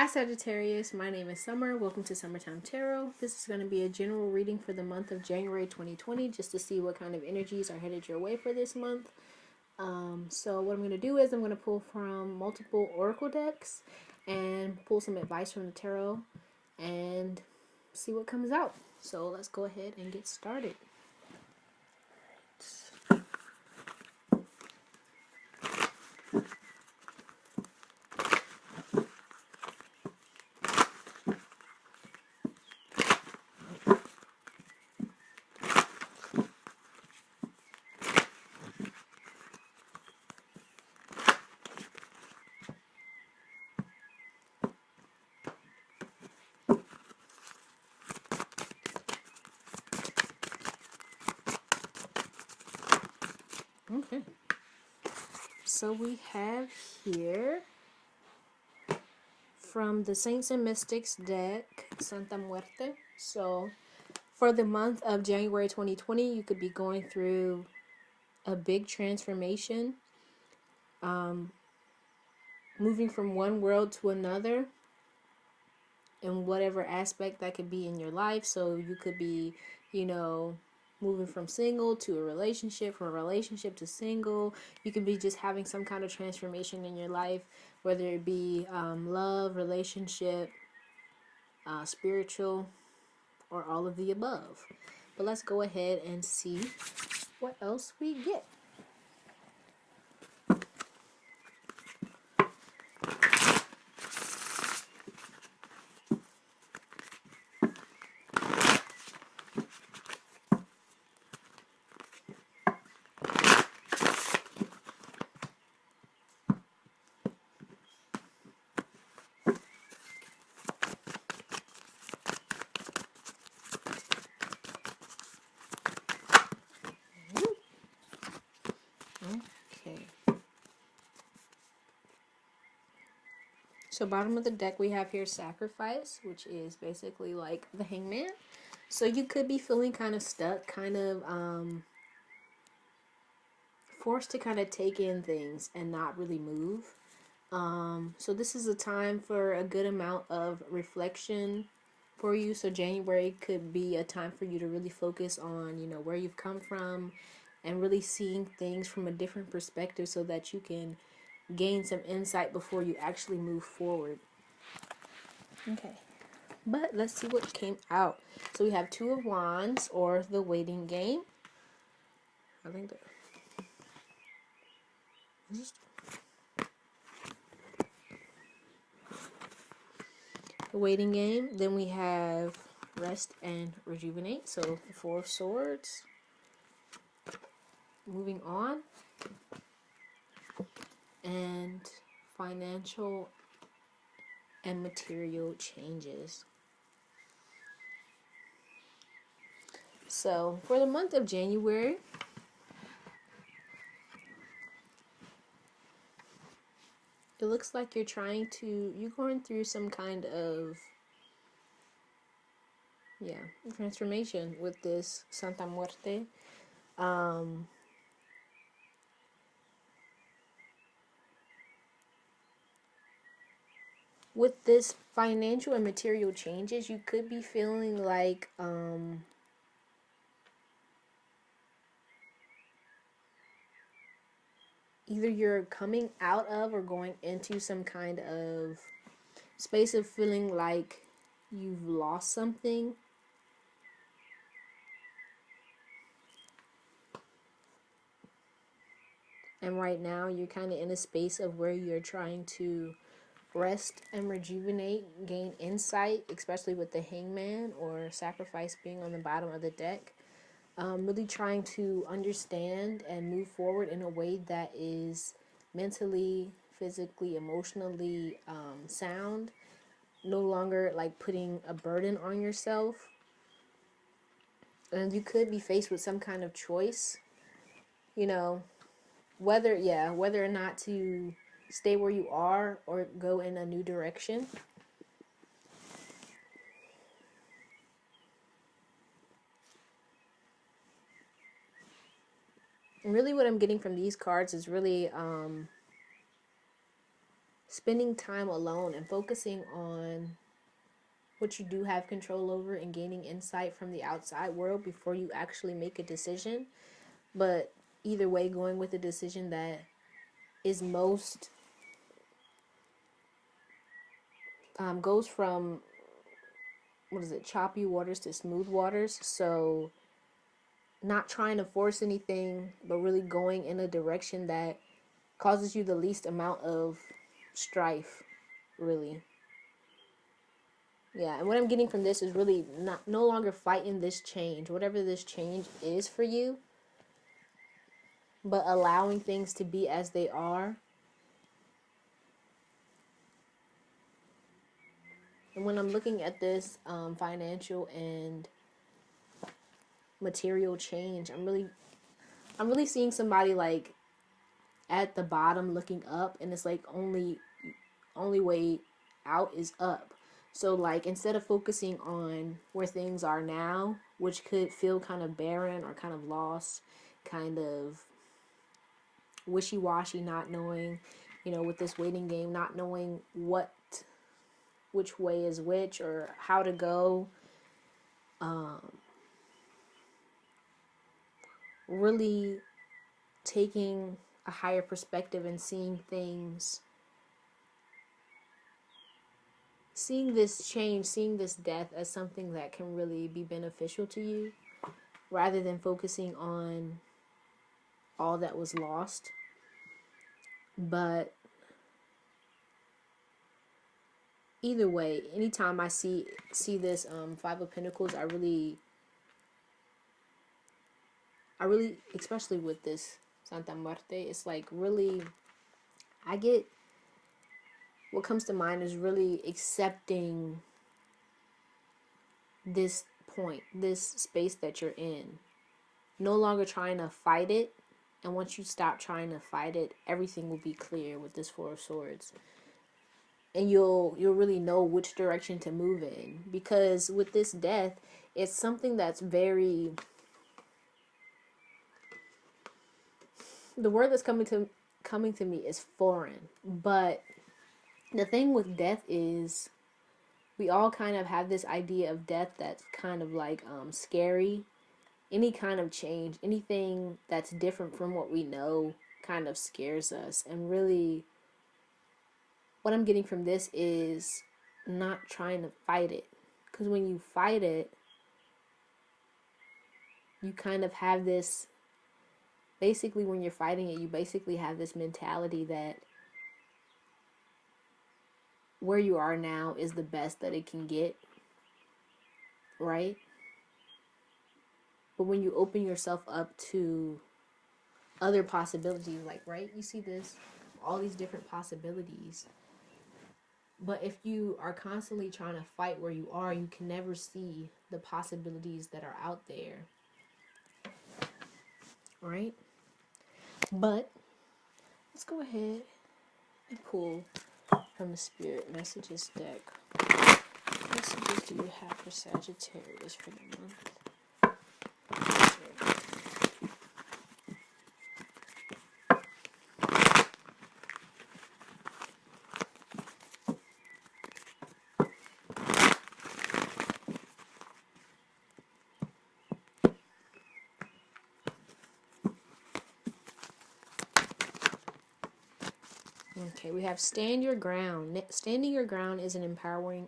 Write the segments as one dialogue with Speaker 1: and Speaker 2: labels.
Speaker 1: Hi Sagittarius, my name is Summer. Welcome to Summertime Tarot. This is going to be a general reading for the month of January 2020, just to see what kind of energies are headed your way for this month. So what I'm going to do is I'm going to pull from multiple oracle decks and pull some advice from the tarot and see what comes out. So let's go ahead and get started. Okay, so we have here from the Saints and Mystics deck, Santa Muerte. So for the month of January 2020, you could be going through a big transformation, moving from one world to another in whatever aspect that could be in your life. So you could be, moving from single to a relationship, from a relationship to single. You could be just having some kind of transformation in your life, whether it be love, relationship, spiritual, or all of the above. But let's go ahead and see what else we get. Okay. So bottom of the deck we have here Sacrifice, which is basically like the Hangman. So you could be feeling kind of stuck, kind of forced to kind of take in things and not really move. So this is a time for a good amount of reflection for you. So January could be a time for you to really focus on, where you've come from and really seeing things from a different perspective so that you can gain some insight before you actually move forward. Okay. But let's see what came out. So we have Two of Wands, or the Waiting Game. I think that... The Waiting Game. Then we have Rest and Rejuvenate. So the Four of Swords. Moving on. And Financial and Material Changes. So for the month of January, it looks like you're going through some kind of, transformation with this Santa Muerte. With this financial and material changes, you could be feeling like, either you're coming out of or going into some kind of space of feeling like you've lost something. And right now you're kind of in a space of where you're trying to rest and rejuvenate, gain insight, especially with the Hangman or Sacrifice being on the bottom of the deck. Really trying to understand and move forward in a way that is mentally, physically, emotionally sound. No longer like putting a burden on yourself. And you could be faced with some kind of choice, whether or not to stay where you are or go in a new direction. And really what I'm getting from these cards is really spending time alone and focusing on what you do have control over and gaining insight from the outside world before you actually make a decision. But either way, going with a decision that is most goes from, what is it, choppy waters to smooth waters. So not trying to force anything, but really going in a direction that causes you the least amount of strife, really. Yeah, and what I'm getting from this is really no longer fighting this change, whatever this change is for you, but allowing things to be as they are. And when I'm looking at this financial and material change, I'm really seeing somebody like at the bottom looking up, and it's like only way out is up. So like, instead of focusing on where things are now, which could feel kind of barren or kind of lost, kind of wishy-washy, not knowing, with this waiting game, not knowing which way is which or how to go, really taking a higher perspective and seeing this change, seeing this death as something that can really be beneficial to you, rather than focusing on all that was lost. But either way, anytime I see this Five of Pentacles, I really, especially with this Santa Muerte, it's like really, what comes to mind is really accepting this point, this space that you're in. No longer trying to fight it. And once you stop trying to fight it, everything will be clear with this Four of Swords. And you'll really know which direction to move in. Because with this death, it's something that's very... The word that's coming to me is foreign. But the thing with death is, we all kind of have this idea of death that's kind of like scary. Any kind of change, anything that's different from what we know kind of scares us. And really, what I'm getting from this is not trying to fight it. Because when you fight it, you kind of have this... Basically, when you're fighting it, you basically have this mentality that where you are now is the best that it can get. Right? But when you open yourself up to other possibilities, like, right, you see this, all these different possibilities. But if you are constantly trying to fight where you are, you can never see the possibilities that are out there. Right? But let's go ahead and pull from the Spirit Messages deck. What messages do you have for Sagittarius for the month? Okay, we have stand your ground. Standing your ground is an empowering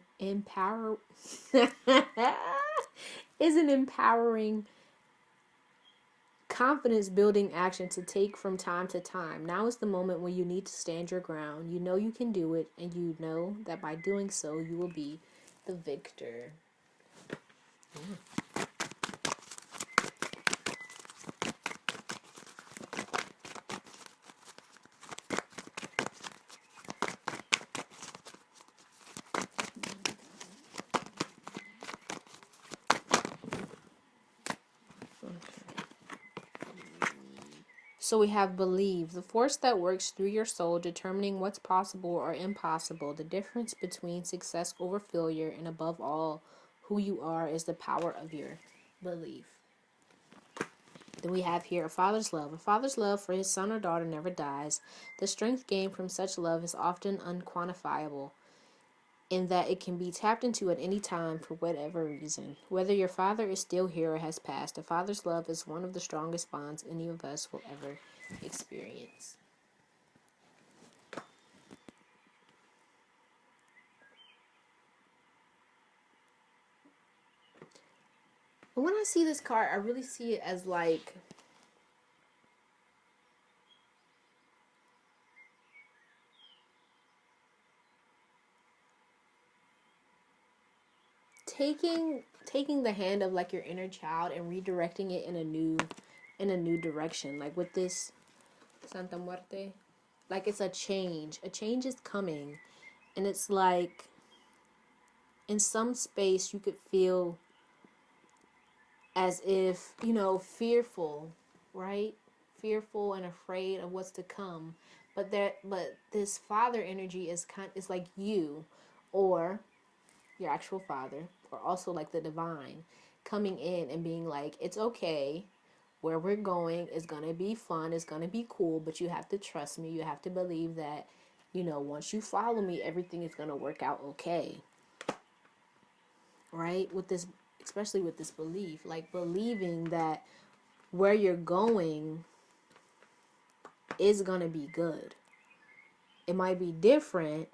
Speaker 1: confidence building action to take from time to time. Now is the moment when you need to stand your ground. You know you can do it, and you know that by doing so you will be the victor. So we have believe, the force that works through your soul, determining what's possible or impossible. The difference between success over failure, and above all, who you are, is the power of your belief. Then we have here a father's love. A father's love for his son or daughter never dies. The strength gained from such love is often unquantifiable, in that it can be tapped into at any time for whatever reason. Whether your father is still here or has passed, a father's love is one of the strongest bonds any of us will ever experience. But when I see this card, I really see it as like taking the hand of like your inner child and redirecting it in a new direction. Like with this Santa Muerte, like it's a change. A change is coming, and it's like in some space you could feel as if, fearful, right? Fearful and afraid of what's to come. But this father energy is like you, or your actual father, or also like the divine coming in and being like, it's okay, where we're going is gonna be fun, it's gonna be cool, but you have to trust me, you have to believe that, once you follow me, everything is gonna work out okay. Right? With this, especially with this belief, like believing that where you're going is gonna be good. It might be different,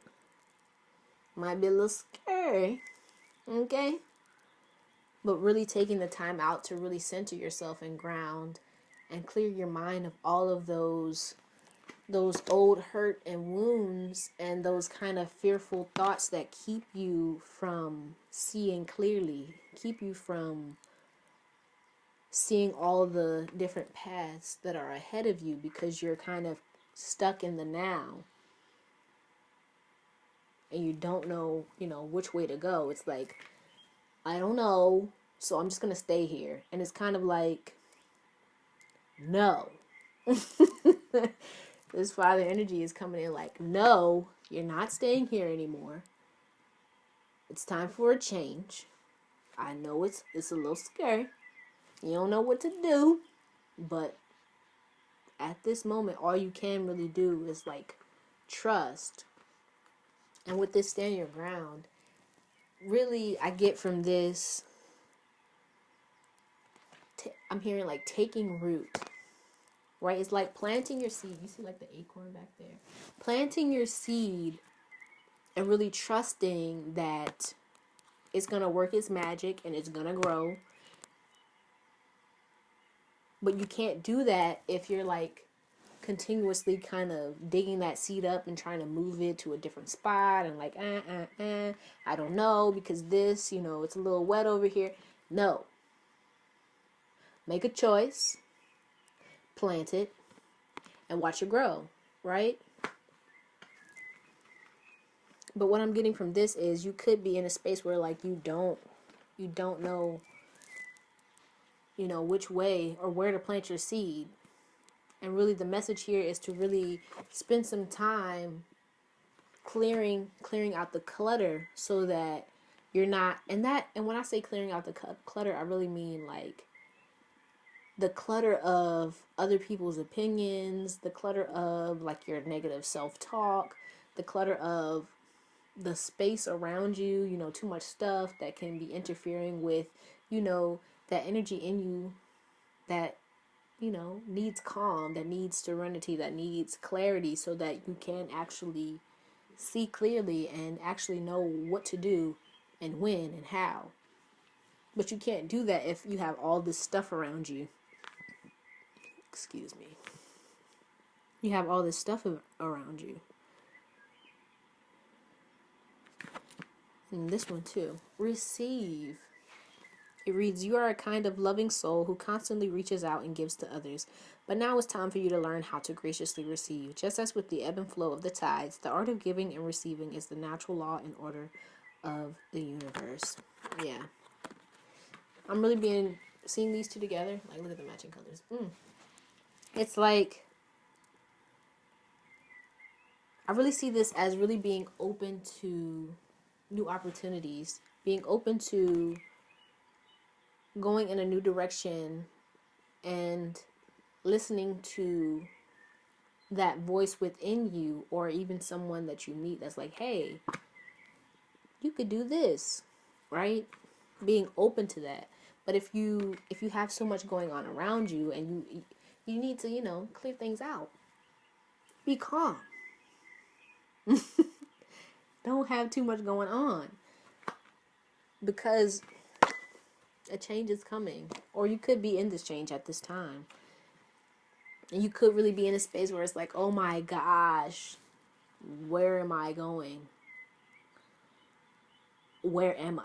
Speaker 1: might be a little scary, okay? But really taking the time out to really center yourself and ground and clear your mind of all of those old hurt and wounds and those kind of fearful thoughts that keep you from seeing clearly, keep you from seeing all the different paths that are ahead of you, because you're kind of stuck in the now and you don't know, which way to go. It's like, I don't know, so I'm just going to stay here. And it's kind of like, no. This father energy is coming in like, no, you're not staying here anymore. It's time for a change. I know it's a little scary. You don't know what to do, but at this moment, all you can really do is like trust. And with this stand your ground, really, I get from this, I'm hearing like taking root, right? It's like planting your seed. You see like the acorn back there? Planting your seed and really trusting that it's going to work its magic and it's going to grow. But you can't do that if you're like continuously kind of digging that seed up and trying to move it to a different spot and like, I don't know, because this, it's a little wet over here. No. Make a choice, plant it, and watch it grow, right? But what I'm getting from this is you could be in a space where like you don't know, which way or where to plant your seed. And really the message here is to really spend some time clearing out the clutter, so that you're not, and when I say clearing out the clutter, I really mean like the clutter of other people's opinions, the clutter of like your negative self-talk, the clutter of the space around you, too much stuff that can be interfering with, that energy in you that, needs calm, that needs serenity, that needs clarity, so that you can actually see clearly and actually know what to do and when and how. But you can't do that if you have all this stuff around you. Excuse me. You have all this stuff around you. And this one too. Receive. It reads, you are a kind of loving soul who constantly reaches out and gives to others. But now it's time for you to learn how to graciously receive. Just as with the ebb and flow of the tides, the art of giving and receiving is the natural law and order of the universe. Yeah. I'm really seeing these two together. Like, look at the matching colors. It's like, I really see this as really being open to new opportunities, being open to going in a new direction and listening to that voice within you, or even someone that you meet that's like, hey, you could do this, right? Being open to that. But if you have so much going on around you, and you need to, clear things out. Be calm. Don't have too much going on, because a change is coming, or you could be in this change at this time. And you could really be in a space where it's like, oh my gosh, where am I going? Where am I?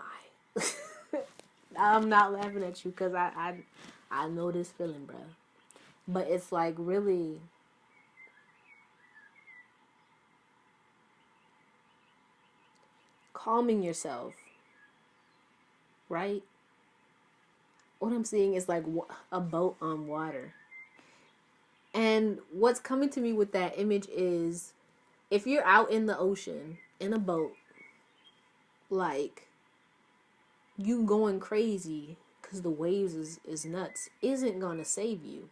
Speaker 1: I'm not laughing at you, because I know this feeling, bruh. But it's like really calming yourself, right? What I'm seeing is like a boat on water. And what's coming to me with that image is, if you're out in the ocean in a boat, like, you going crazy because the waves is nuts, isn't gonna save you.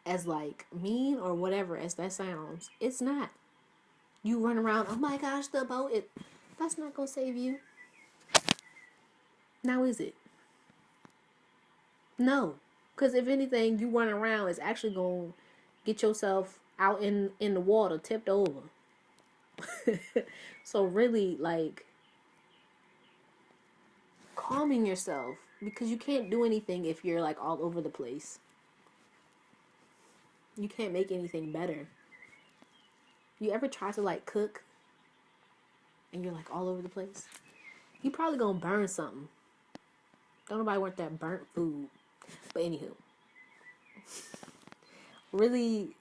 Speaker 1: As like mean or whatever as that sounds, it's not. You run around, oh my gosh, the boat, that's not gonna save you. Now is it? No. Because if anything, you run around is actually gonna get yourself out in the water, tipped over. So really, like, calming yourself, because you can't do anything if you're like all over the place. You can't make anything better. You ever try to like cook and you're like all over the place? You probably gonna burn something. Don't nobody want that burnt food. But anywho, really,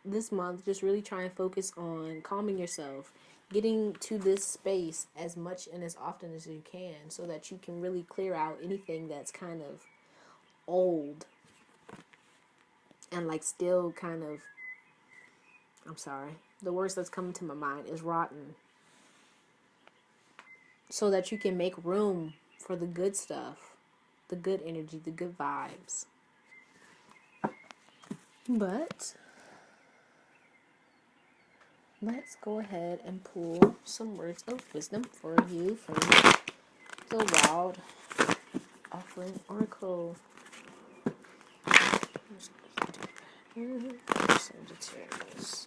Speaker 1: this month, just really try and focus on calming yourself, getting to this space as much and as often as you can, so that you can really clear out anything that's kind of old and like still kind of, I'm sorry, the words that's coming to my mind is rotten, so that you can make room for the good stuff, the good energy, the good vibes. But let's go ahead and pull some words of wisdom for you from the Wild Offering Oracle. Sagittarius.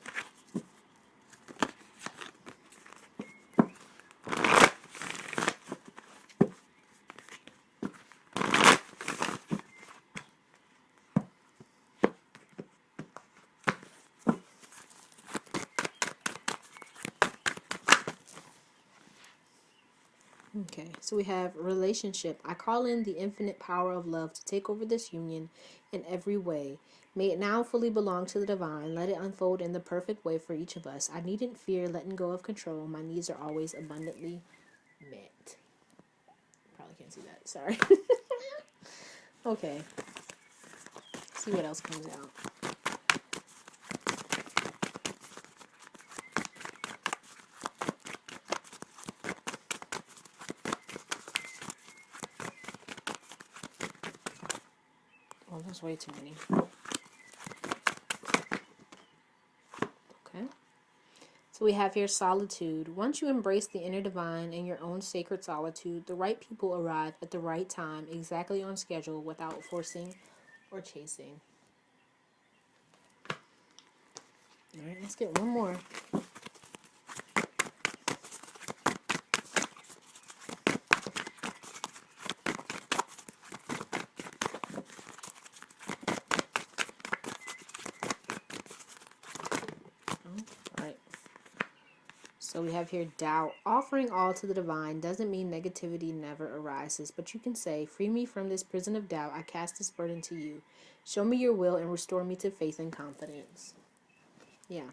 Speaker 1: Okay, so we have relationship. I call in the infinite power of love to take over this union in every way. May it now fully belong to the divine. Let it unfold in the perfect way for each of us. I needn't fear letting go of control. My needs are always abundantly met. Probably can't see that. Sorry. Okay. See what else comes out. Oh, there's way too many. Okay. So we have here solitude. Once you embrace the inner divine and your own sacred solitude, the right people arrive at the right time, exactly on schedule, without forcing or chasing. All right, let's get one more. So we have here doubt. Offering all to the divine doesn't mean negativity never arises, but you can say, free me from this prison of doubt. I cast this burden to you. Show me your will and restore me to faith and confidence. Yeah.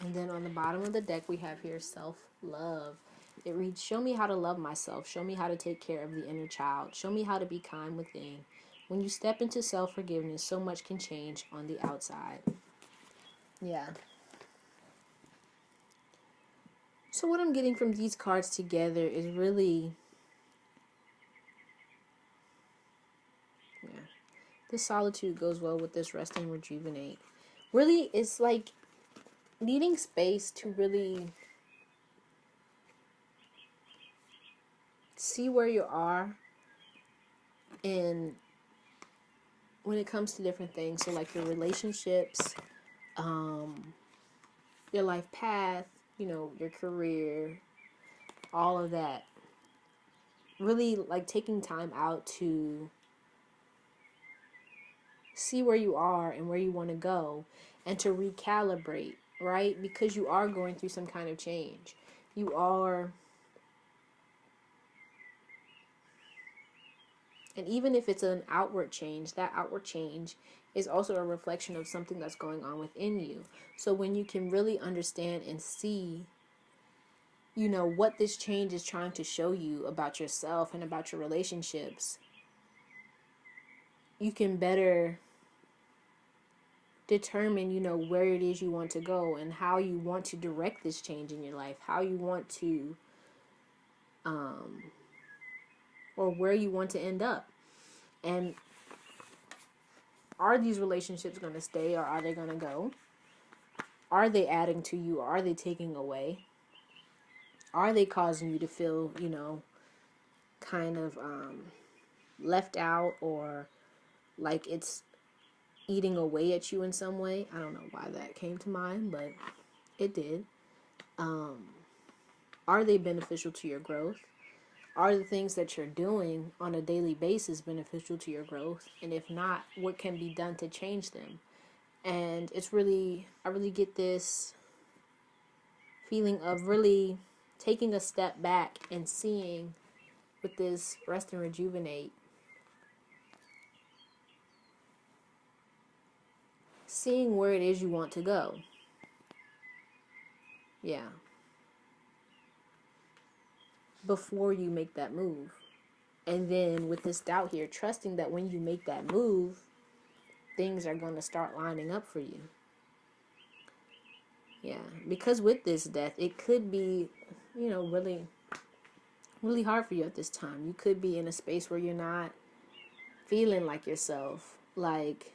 Speaker 1: And then on the bottom of the deck, we have here self-love. It reads, show me how to love myself. Show me how to take care of the inner child. Show me how to be kind within. When you step into self-forgiveness, so much can change on the outside. Yeah. So what I'm getting from these cards together is really, yeah, this solitude goes well with this rest and rejuvenate. Really, it's like needing space to really see where you are in when it comes to different things. So like your relationships, your life path, you know, your career, all of that. Really like taking time out to see where you are and where you want to go and to recalibrate, right? Because you are going through some kind of change. You are, and even if it's an outward change, that outward change is also a reflection of something that's going on within you. So when you can really understand and see, you know, what this change is trying to show you about yourself and about your relationships, you can better determine, you know, where it is you want to go and how you want to direct this change in your life, how you want to, or where you want to end up. And are these relationships going to stay or are they going to go? Are they adding to you? Or are they taking away? Are they causing you to feel, you know, kind of left out or like it's eating away at you in some way? I don't know why that came to mind, but it did. Are they beneficial to your growth? Are the things that you're doing on a daily basis beneficial to your growth? And if not, what can be done to change them? And it's really, I really get this feeling of really taking a step back and seeing with this rest and rejuvenate, seeing where it is you want to go. Yeah. Before you make that move. And then with this doubt here, trusting that when you make that move, things are going to start lining up for you. Yeah, because with this death, it could be, you know, really, really hard for you at this time. You could be in a space where you're not feeling like yourself. Like,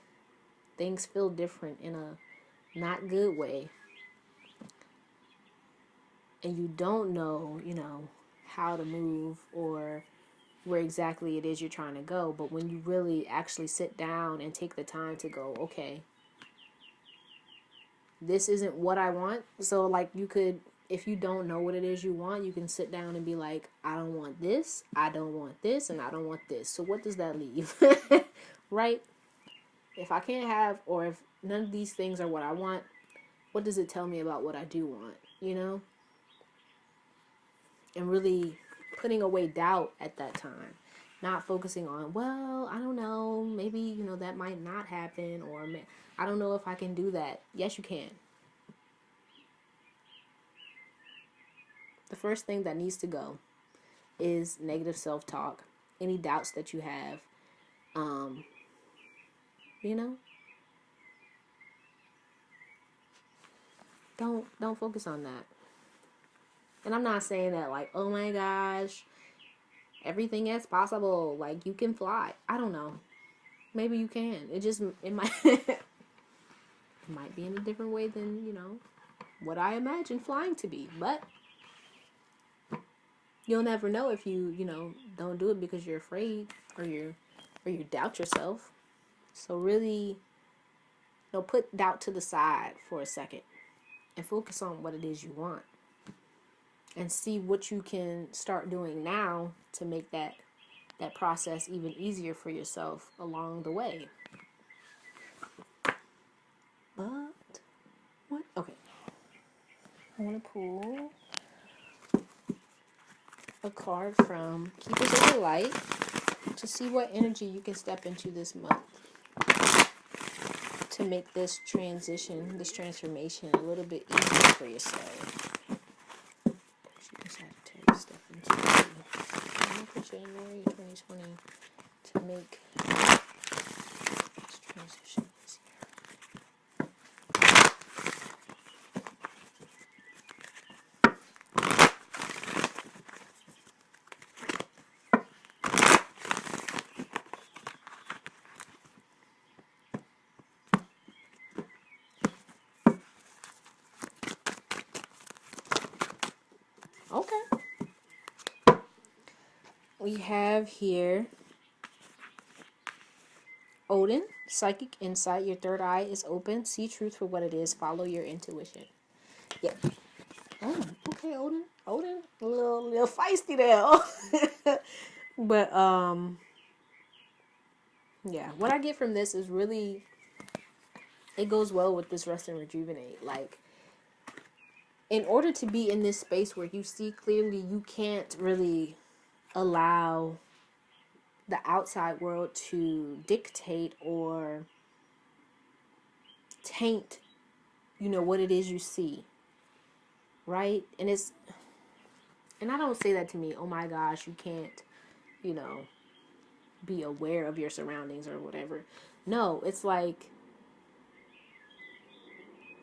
Speaker 1: things feel different in a not good way. And you don't know, you know, how to move or where exactly it is you're trying to go. But when you really actually sit down and take the time to go, okay, this isn't what I want. So like you could, if you don't know what it is you want, you can sit down and be like, I don't want this, I don't want this, and I don't want this. So what does that leave? Right? If I can't have, or if none of these things are what I want, what does it tell me about what I do want? You know? And really putting away doubt at that time. Not focusing on, well, I don't know, maybe, you know, that might not happen, or I don't know if I can do that. Yes, you can. The first thing that needs to go is negative self-talk. Any doubts that you have, you know, don't focus on that. And I'm not saying that like, oh my gosh, everything is possible. Like you can fly. I don't know. Maybe you can. It might it might be in a different way than, you know, what I imagine flying to be. But you'll never know if you know, don't do it because you're afraid or you doubt yourself. So really, you know, put doubt to the side for a second and focus on what it is you want. And see what you can start doing now to make that process even easier for yourself along the way. But what? Okay. I want to pull a card from Keepers of the Light to see what energy you can step into this month to make this transition, this transformation a little bit easier for yourself. Sagittarius step into the month of January 2020 to make this transition easier. we have here Odin, psychic insight. Your third eye is open. See truth for what it is. Follow your intuition. Yep. Oh, okay, Odin. Odin, a little feisty there. But yeah. What I get from this is really, it goes well with this rest and rejuvenate. Like, in order to be in this space where you see clearly, you can't really allow the outside world to dictate or taint, what it is you see, right? And I don't say that to me, oh my gosh, you can't, be aware of your surroundings or whatever. No, it's like,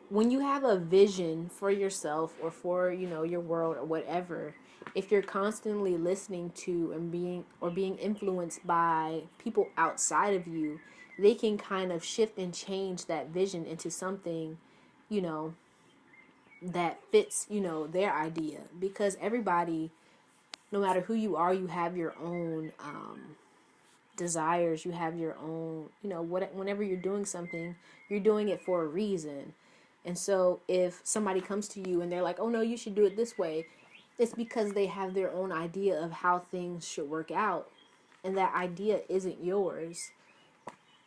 Speaker 1: when you have a vision for yourself or for, your world or whatever, if you're constantly listening to and being influenced by people outside of you, they can kind of shift and change that vision into something, that fits, their idea. Because everybody, no matter who you are, you have your own desires, you have your own, whenever you're doing something, you're doing it for a reason. And so if somebody comes to you and they're like, oh no, you should do it this way, it's because they have their own idea of how things should work out. And that idea isn't yours.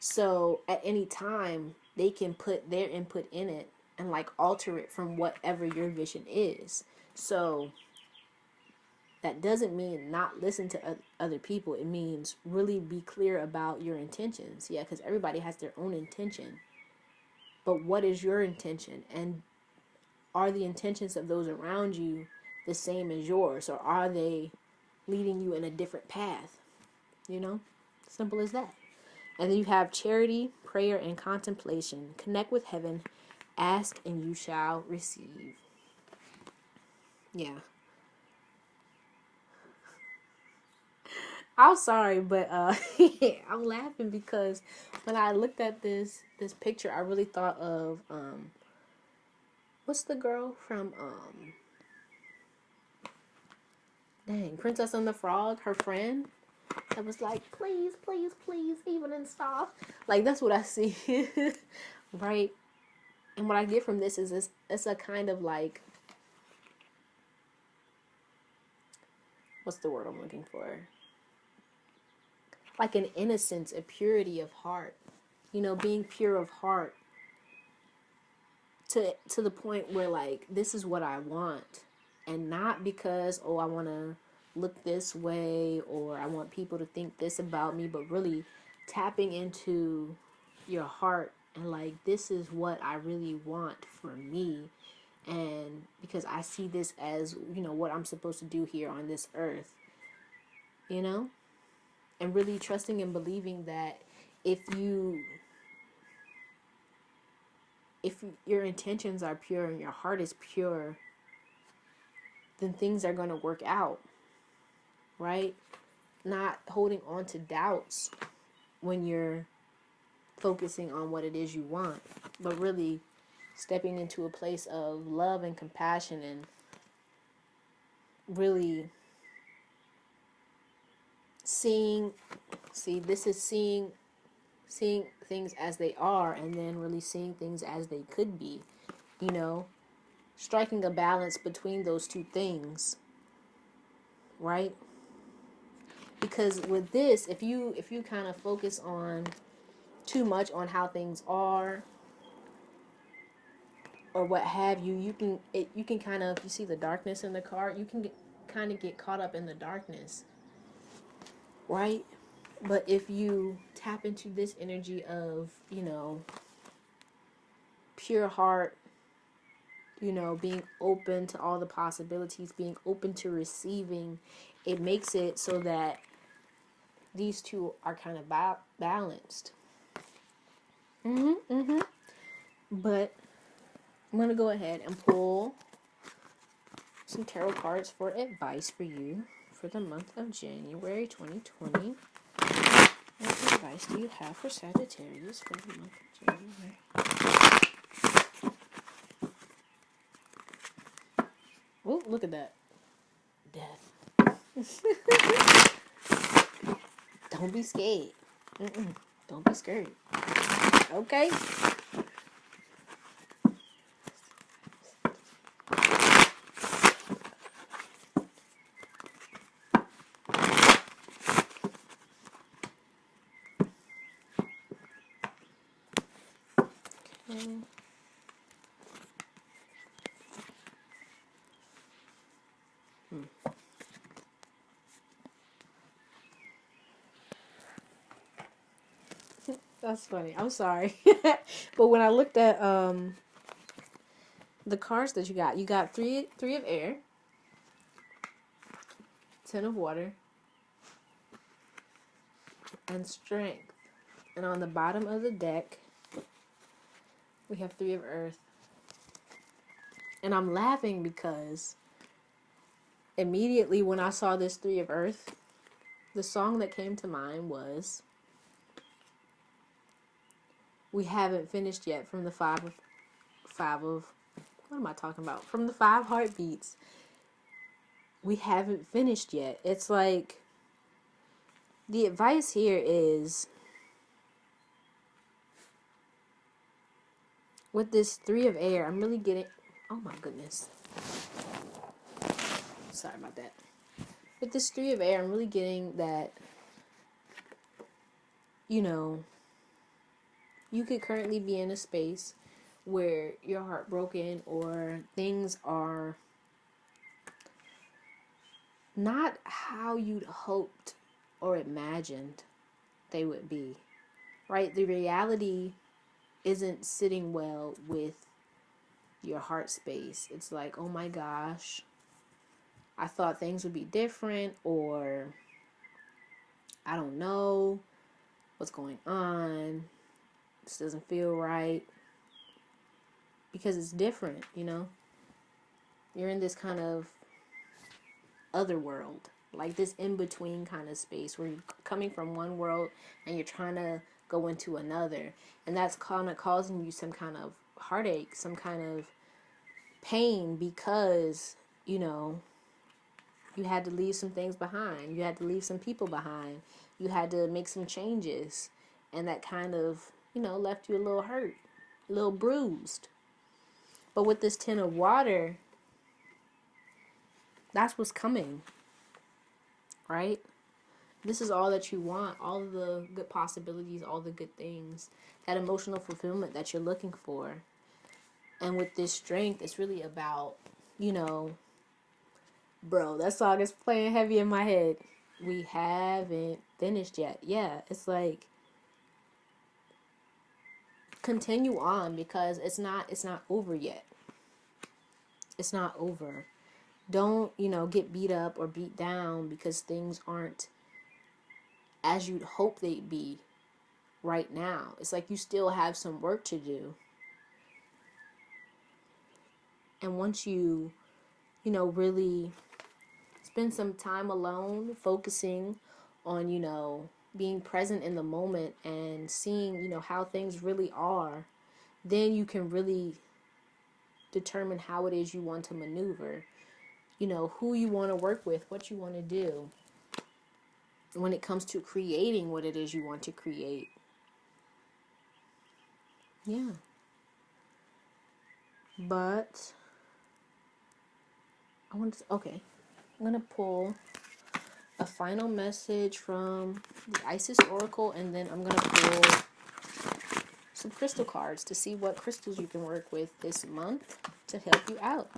Speaker 1: So at any time, they can put their input in it and like alter it from whatever your vision is. So that doesn't mean not listen to other people. It means really be clear about your intentions. Yeah, because everybody has their own intention. But what is your intention? And are the intentions of those around you the same as yours? Or are they leading you in a different path? Simple as that. And then you have charity, prayer, and contemplation. Connect with heaven. Ask and you shall receive. Yeah. I'm sorry, but I'm laughing because when I looked at this picture, I really thought of what's the girl from Princess and the Frog, her friend that was like, please, please, please, even and stuff. Like, that's what I see. Right? And what I get from this is it's a kind of like, what's the word I'm looking for? Like an innocence, a purity of heart, being pure of heart to the point where like, this is what I want, and not because, oh, I want to look this way or I want people to think this about me, but really tapping into your heart and like, this is what I really want for me. And because I see this as, what I'm supposed to do here on this earth, and really trusting and believing that if your intentions are pure and your heart is pure, then things are going to work out, right? Not holding on to doubts when you're focusing on what it is you want, but really stepping into a place of love and compassion and really seeing things as they are, and then really seeing things as they could be, striking a balance between those two things, right? Because with this, if you kind of focus on too much on how things are or what have you, you can kind of, you see the darkness in the card, you can kind of get caught up in the darkness, right? But if you tap into this energy of, pure heart, being open to all the possibilities, being open to receiving, it makes it so that these two are kind of balanced. But I'm going to go ahead and pull some tarot cards for advice for you for the month of January 2020. What advice do you have for Sagittarius for the month of January? Oh, look at that. Death. Don't be scared. Don't be scared. Okay? Okay. That's funny. I'm sorry. But when I looked at the cards that you got three of air, 10 of water, and strength. And on the bottom of the deck, we have 3 of earth. And I'm laughing because immediately when I saw this 3 of earth, the song that came to mind was We Haven't Finished Yet from the five of what am I talking about? From the 5 heartbeats. We haven't finished yet. It's like the advice here is with this 3 of air, I'm really getting, oh my goodness. Sorry about that. With this 3 of air, I'm really getting that, you know, you could currently be in a space where you're heartbroken or things are not how you'd hoped or imagined they would be, right? The reality isn't sitting well with your heart space. It's like, oh my gosh, I thought things would be different, or I don't know what's going on. This doesn't feel right. Because it's different, you know? You're in this kind of other world, like this in-between kind of space where you're coming from one world and you're trying to go into another. And that's kind of causing you some kind of heartache, some kind of pain because, you know, you had to leave some things behind. You had to leave some people behind. You had to make some changes. And that kind of, you know, left you a little hurt, a little bruised. But with this 10 of water, that's what's coming, right? This is all that you want, all of the good possibilities, all the good things, that emotional fulfillment that you're looking for. And with this strength, it's really about, you know, bro, that song is playing heavy in my head. We haven't finished yet. Yeah, it's like, continue on because it's not over yet. It's not over. Don't, you know, get beat up or beat down because things aren't as you'd hope they'd be right now. It's like you still have some work to do. And once you know, really spend some time alone, focusing on, you know, being present in the moment and seeing, you know, how things really are, then you can really determine how it is you want to maneuver, you know, who you want to work with, what you want to do when it comes to creating what it is you want to create. Yeah. But I'm going to pull a final message from the Isis Oracle, and then I'm going to pull some crystal cards to see what crystals you can work with this month to help you out.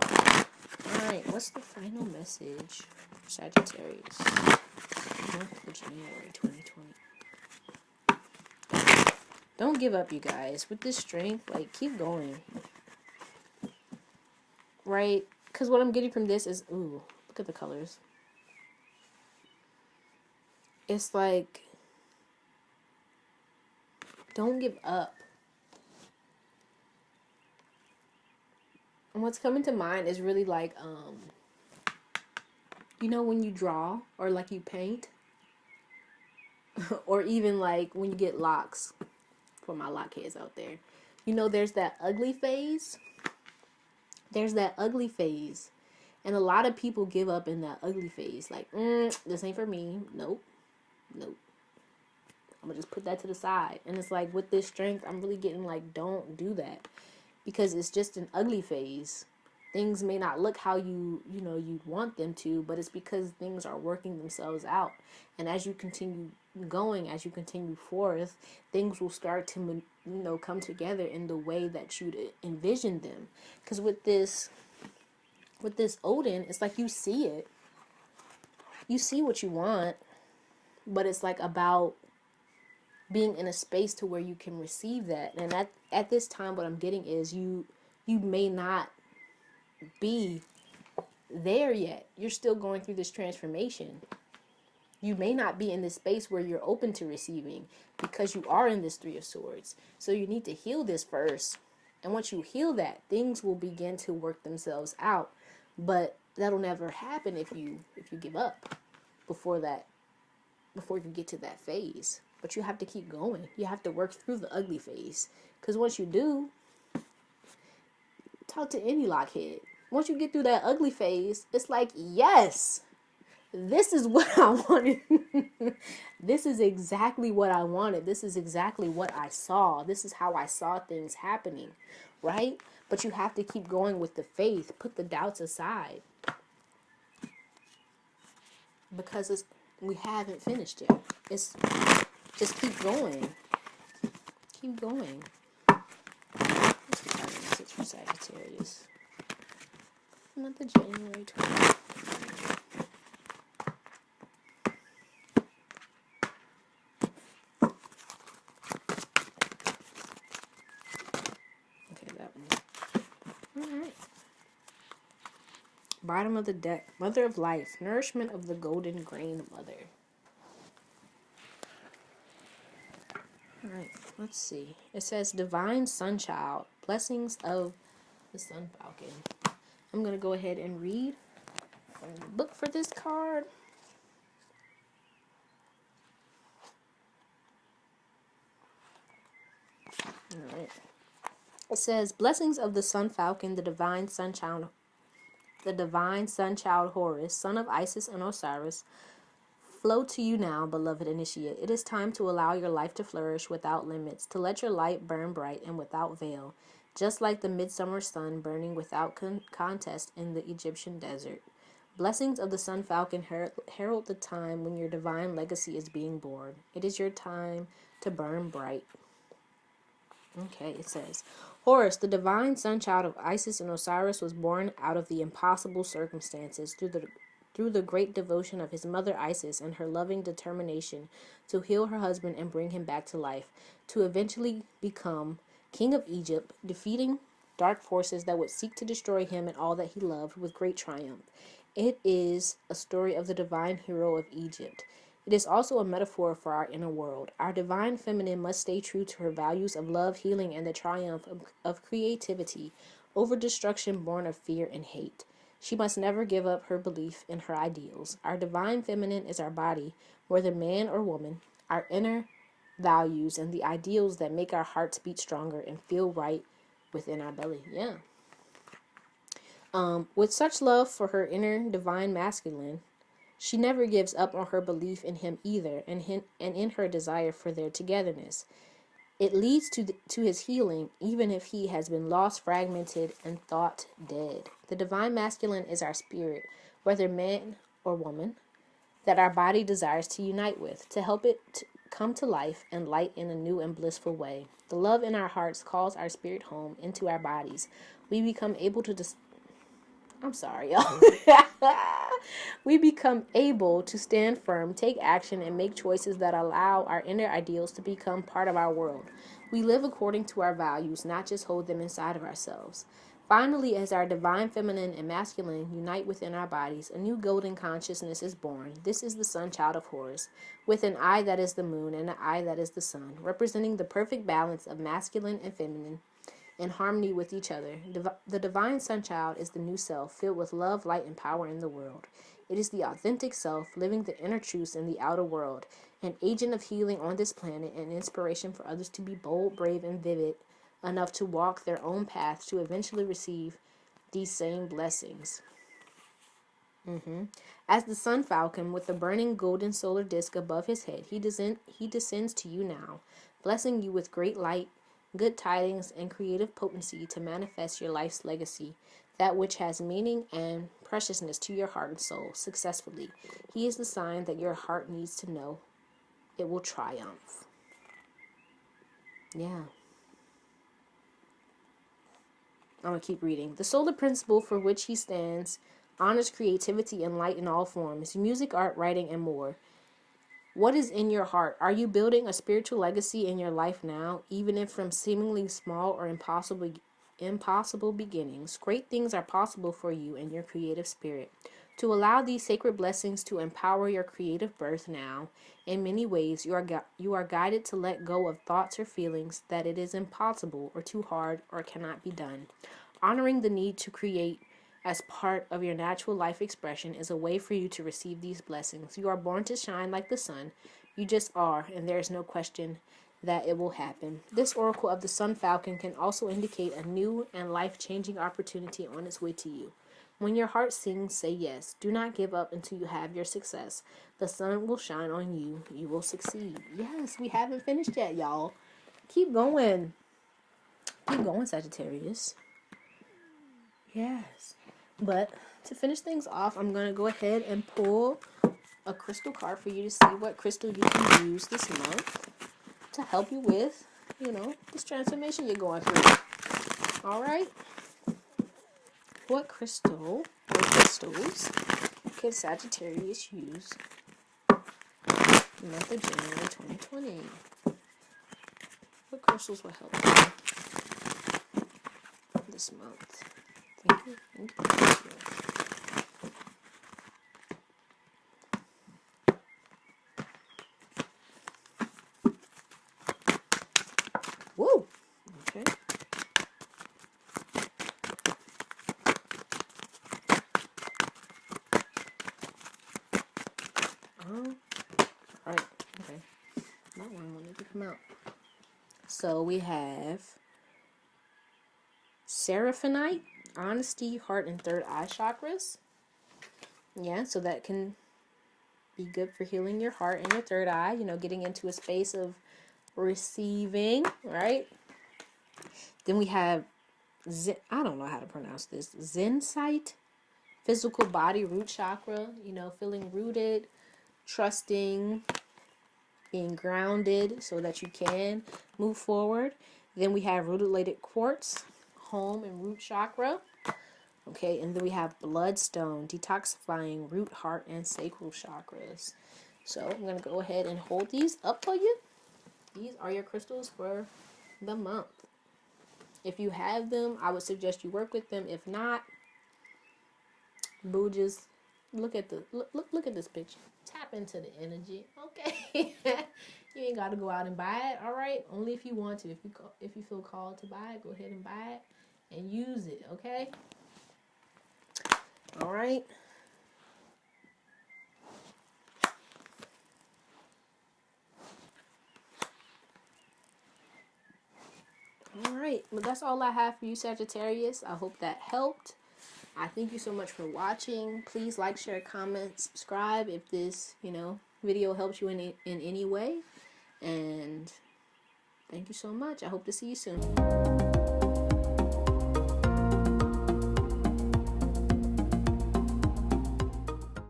Speaker 1: Alright, what's the final message for Sagittarius? For January 2020. Don't give up, you guys. With this strength, like, keep going. Right? Because what I'm getting from this is, ooh, look at the colors. It's like, don't give up. And what's coming to mind is really like, you know, when you draw or like you paint, or even like when you get locks, for my lock heads out there. You know, there's that ugly phase. There's that ugly phase. And a lot of people give up in that ugly phase. Like, this ain't for me. Nope. I'm gonna just put that to the side. And it's like, with this strength, I'm really getting like, don't do that, because it's just an ugly phase. Things may not look how you want them to, but it's because things are working themselves out. And as you continue going, as you continue forth, things will start to come together in the way that you'd envision them. Because with this Odin, it's like you see it. You see what you want, but it's like about being in a space to where you can receive that. And at this time, what I'm getting is you may not be there yet. You're still going through this transformation. You may not be in this space where you're open to receiving, because you are in this Three of Swords. So you need to heal this first. And once you heal that, things will begin to work themselves out. But that'll never happen if you give up before you get to that phase. But you have to keep going. You have to work through the ugly phase. Because once you do, talk to any lockhead. Once you get through that ugly phase, it's like, yes, this is what I wanted. This is exactly what I wanted. This is exactly what I saw. This is how I saw things happening, right? But you have to keep going with the faith. Put the doubts aside. Because we haven't finished yet. It's just keep going. Keep going. What's the time message for Sagittarius? Not the January 20th. Okay, that one. Alright. Bottom of the deck. Mother of life. Nourishment of the golden grain mother. Alright, let's see. It says Divine Sunchild. Blessings of the Sun Falcon. I'm going to go ahead and read from the book for this card. Alright. It says, Blessings of the Sun Falcon, the Divine Sunchild Horus, son of Isis and Osiris, flow to you now, beloved initiate. It is time to allow your life to flourish without limits, to let your light burn bright and without veil, just like the midsummer sun burning without contest in the Egyptian desert. Blessings of the Sun Falcon herald the time when your divine legacy is being born. It is your time to burn bright. Okay, it says, Horus, the divine sunchild of Isis and Osiris, was born out of the impossible circumstances through the great devotion of his mother Isis and her loving determination to heal her husband and bring him back to life, to eventually become king of Egypt, defeating dark forces that would seek to destroy him and all that he loved with great triumph. It is a story of the divine hero of Egypt. It is also a metaphor for our inner world. Our divine feminine must stay true to her values of love, healing, and the triumph of creativity over destruction born of fear and hate. She must never give up her belief in her ideals. Our divine feminine is our body, whether man or woman, our inner values and the ideals that make our hearts beat stronger and feel right within our belly. Yeah. With such love for her inner divine masculine, she never gives up on her belief in him either, and in her desire for their togetherness. It leads to his healing, even if he has been lost, fragmented, and thought dead. The divine masculine is our spirit, whether man or woman, that our body desires to unite with, to help it come to life and light in a new and blissful way. The love in our hearts calls our spirit home into our bodies. We become able to I'm sorry, y'all. We become able to stand firm, take action, and make choices that allow our inner ideals to become part of our world. We live according to our values, not just hold them inside of ourselves. Finally, as our divine feminine and masculine unite within our bodies, a new golden consciousness is born. This is the sun child of Horus, with an eye that is the moon and an eye that is the sun, representing the perfect balance of masculine and feminine in harmony with each other. The divine sunchild is the new self, filled with love, light, and power in the world. It is the authentic self, living the inner truths in the outer world, an agent of healing on this planet, and inspiration for others to be bold, brave, and vivid enough to walk their own path to eventually receive these same blessings. As the sun falcon with a burning golden solar disk above his head, he descends to you now, blessing you with great light, good tidings, and creative potency to manifest your life's legacy, that which has meaning and preciousness to your heart and soul, successfully. He is the sign that your heart needs to know. It will triumph. Yeah. I'm going to keep reading. The solar principle for which he stands honors creativity and light in all forms, music, art, writing, and more. What is in your heart? Are you building a spiritual legacy in your life now, even if from seemingly small or impossible beginnings? Great things are possible for you and your creative spirit. To allow these sacred blessings to empower your creative birth now, in many ways you are guided to let go of thoughts or feelings that it is impossible or too hard or cannot be done. Honoring the need to create as part of your natural life expression is a way for you to receive these blessings. You are born to shine like the sun. You just are, and there is no question that it will happen. This oracle of the sun falcon can also indicate a new and life-changing opportunity on its way to you. When your heart sings, say yes. Do not give up until you have your success. The sun will shine on you. You will succeed. Yes, we haven't finished yet, y'all. Keep going. Keep going, Sagittarius. Yes. But to finish things off, I'm going to go ahead and pull a crystal card for you to see what crystal you can use this month to help you with, this transformation you're going through. All right? What crystal or crystals can Sagittarius use in the month of January 2020? What crystals will help you this month? Thank you. Thank you. Thank you. Woo! Okay. Alright, okay. That one wanted to come out. So we have Seraphonite, honesty, heart, and third eye chakras. Yeah, so that can be good for healing your heart and your third eye, getting into a space of receiving, right? Then we have, I don't know how to pronounce this, Zensight, physical body root chakra, feeling rooted, trusting, being grounded so that you can move forward. Then we have rutilated quartz, home and root chakra. Okay, and then we have bloodstone, detoxifying root, heart, and sacral chakras. So I'm going to go ahead and hold these up for you. These are your crystals for the month. If you have them, I would suggest you work with them. If not, boo, just look at this picture. Tap into the energy, okay? You ain't got to go out and buy it, all right? Only if you want to. If you feel called to buy it, go ahead and buy it and use it, okay? All right. All right. Well, that's all I have for you, Sagittarius. I hope that helped. I thank you so much for watching. Please like, share, comment, subscribe if this, video helps you in any way. And thank you so much. I hope to see you soon.